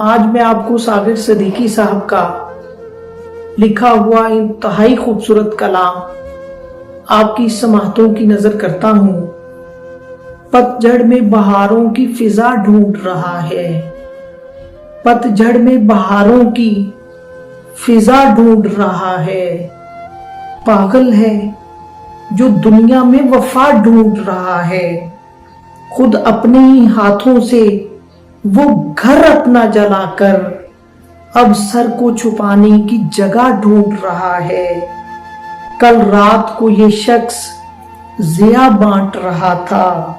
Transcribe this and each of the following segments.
आज मैं आपको सागिर सिद्दीकी साहब का लिखा हुआ इंतहाई खूबसूरत कलाम आपकी समाअतों की नजर करता हूँ। पतझड़ में बहारों की फिजा ढूंढ रहा है, पतझड़ में बहारों की फिजा ढूंढ रहा है। पागल है जो दुनिया में वफा ढूंढ रहा है, खुद अपने ही हाथों से वो घर अपना जलाकर अब सर को छुपाने की जगह ढूंढ रहा है। कल रात को ये शख्स जिया बांट रहा था,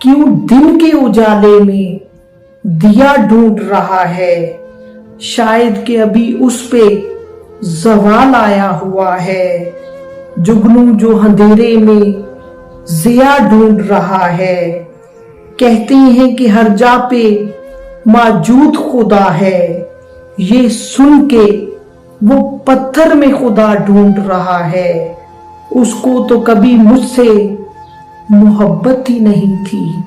क्यों दिन के उजाले में दिया ढूंढ रहा है। शायद कि अभी उस पे ज़वाल आया हुआ है, जुगनू जो अंधेरे में जिया ढूंढ रहा है। कहते हैं कि हर जा पे मौजूद खुदा है, ये सुन के वो पत्थर में खुदा ढूंढ रहा है। उसको तो कभी मुझसे मोहब्बत ही नहीं थी,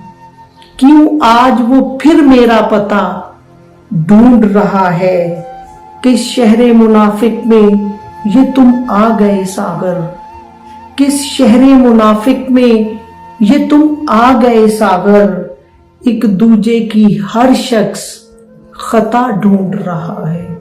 क्यों आज वो फिर मेरा पता ढूंढ रहा है। किस शहरे मुनाफिक में ये तुम आ गए सागर, किस शहरे मुनाफिक में ये तुम आ गए सागर। एक दूजे की हर शख्स खता ढूंढ रहा है।